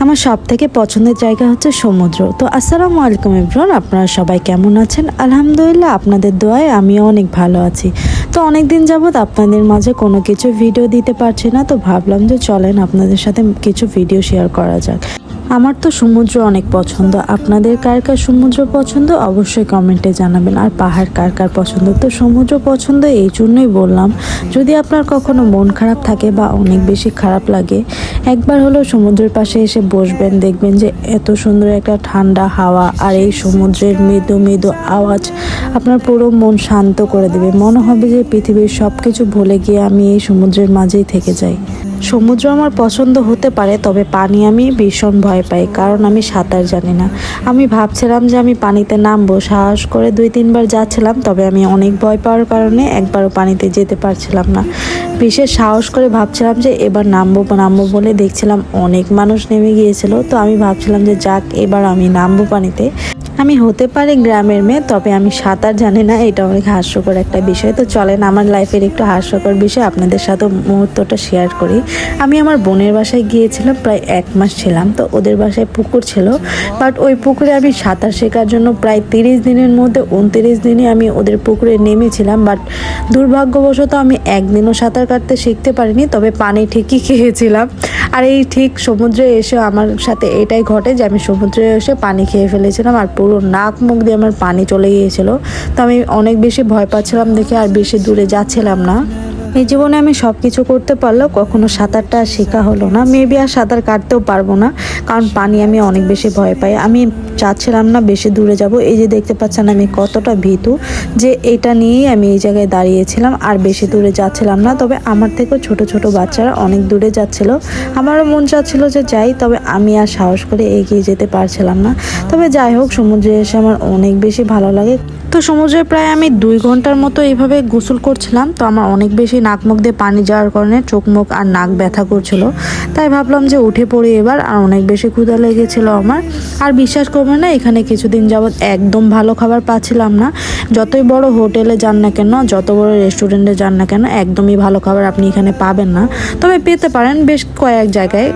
আমার সবথেকে পছন্দের জায়গা হচ্ছে সমুদ্র। তো আসসালামু আলাইকুম এভরিওয়ান, আপনারা সবাই কেমন আছেন? আলহামদুলিল্লাহ, আপনাদের দোয়ায় আমিও অনেক ভালো আছি। তো অনেক দিন যাবত আপনাদের মাঝে কোনো কিছু ভিডিও দিতে পারছি না, তো ভাবলাম যে চলেন আপনাদের সাথে কিছু ভিডিও শেয়ার করা যাক। আমার তো সমুদ্র অনেক পছন্দ। আপনাদের কার কার সমুদ্র পছন্দ অবশ্যই কমেন্টে জানাবেন। আর পাহাড় কার কার পছন্দ। তো সমুদ্র পছন্দ এই জন্যই বললাম, যদি আপনার কখনো মন খারাপ থাকে বা অনেক বেশি খারাপ লাগে, একবার হলো সমুদ্রের পাশে এসে বসবেন, দেখবেন যে এত সুন্দর একটা ঠান্ডা হাওয়া আর এই সমুদ্রের মৃদু মৃদু আওয়াজ আপনার পুরো মন শান্ত করে দেবে। মনে হবে যে পৃথিবীর সব কিছু ভুলে গিয়ে আমি এই সমুদ্রের মাঝেই থেকে যাই। সমুদ্র আমার পছন্দ হতে পারে, তবে পানি আমি ভীষণ ভয় পাই, কারণ আমি সাঁতার জানি না। আমি ভাবছিলাম যে আমি পানিতে নামবো, সাহস করে 2-3 বার যাচ্ছিলাম, তবে আমি অনেক ভয় পাওয়ার কারণে একবারও পানিতে যেতে পারছিলাম না। বিশেষ সাহস করে ভাবছিলাম যে এবার নামবো বলে দেখছিলাম অনেক মানুষ নেমে গিয়েছিল। তো আমি ভাবছিলাম যে যাক, এবার আমি নামবো পানিতে। আমি হতে পারে গ্রামের মেয়ে, তবে আমি সাঁতার জানি না, এটা অনেক হাস্যকর একটা বিষয়। তো চলেন আমার লাইফের একটু হাস্যকর বিষয় আপনাদের সাথে মুহূর্তটা শেয়ার করি। আমি আমার বোনের বাসায় গিয়েছিলাম, প্রায় 1 মাস ছিলাম। তো ওদের বাসায় পুকুর ছিল, বাট ওই পুকুরে আমি সাঁতার শেখার জন্য প্রায় 30 দিনের মধ্যে 29 দিনে আমি ওদের পুকুরে নেমেছিলাম। বাট দুর্ভাগ্যবশত আমি একদিনও সাঁতার কাটতে শিখতে পারিনি, তবে পানি ঠিকই খেয়েছিলাম। আর এই ঠিক সমুদ্রে এসে আমার সাথে এটাই ঘটে যে আমি সমুদ্রে এসে পানি খেয়ে ফেলেছিলাম, আর পুরো নাক মুখ দিয়ে আমার পানি চলে গিয়েছিল। তো আমি অনেক বেশি ভয় পাচ্ছিলাম দেখে আর বেশি দূরে যাচ্ছিলাম না। এই জীবনে আমি সব কিছু করতে পারলেও কখনো সাঁতারটা শেখা হলো না। মেবি আর সাঁতার কাটতেও পারবো না, কারণ পানি আমি অনেক বেশি ভয় পাই। আমি চাচ্ছিলাম না বেশি দূরে যাব। এই যে দেখতে পাচ্ছেন আমি কতটা ভীতু, যে এটা নিয়েই আমি এই জায়গায় দাঁড়িয়েছিলাম আর বেশি দূরে যাচ্ছিলাম না। তবে আমার থেকেও ছোট ছোট বাচ্চারা অনেক দূরে যাচ্ছিল। আমারও মন চাচ্ছিল যে যাই, তবে আমি আর সাহস করে এগিয়ে যেতে পারছিলাম না। তবে যাই হোক, সমুদ্রে এসে আমার অনেক বেশি ভালো লাগে। তো সমুদ্রে প্রায় আমি 2 ঘন্টার মতো এইভাবে গোসল করছিলাম। তো আমার অনেক বেশি নাক মুখ দিয়ে পানি যাওয়ার কারণে চোখ মুখ আর নাক ব্যথা করছিল। তাই ভাবলাম যে উঠে পড়ি এবার। আর অনেক বেশি ক্ষুধা লেগেছিল আমার। আর বিশ্বাস করবেন না, এখানে কিছুদিন যাবৎ একদম ভালো খাবার পাচ্ছিলাম না। যতই বড় হোটেলে যান না কেন, যত বড় রেস্টুরেন্টে যান না কেন, একদমই ভালো খাবার আপনি এখানে পাবেন না। তবে পেতে পারেন বেশ কয়েক জায়গায়,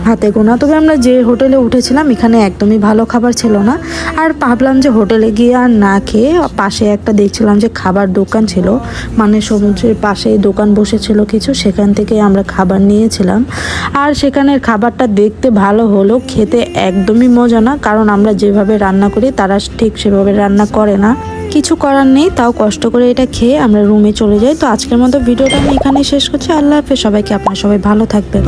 হাতে গোনা। তবে আমরা যে হোটেলে উঠেছিলাম এখানে একদমই ভালো খাবার ছিল না। আর ভাবলাম যে হোটেলে গিয়ে আর না খেয়ে পাশে একটা দেখছিলাম যে খাবার দোকান ছিল, মানে সমুদ্রের পাশে দোকান বসেছিল কিছু, সেখান থেকে আমরা খাবার নিয়েছিলাম। আর সেখানের খাবারটা দেখতে ভালো হলো, খেতে একদমই মজা না, কারণ আমরা যেভাবে রান্না করি তারা ঠিক সেভাবে রান্না করে না। কিছু করার নেই, তাও কষ্ট করে এটা খেয়ে আমরা রুমে চলে যাই। তো আজকের মতো ভিডিওটা আমি এখানে শেষ করছি। আল্লাহ হাফেজ সবাইকে, আপনারা সবাই ভালো থাকবেন।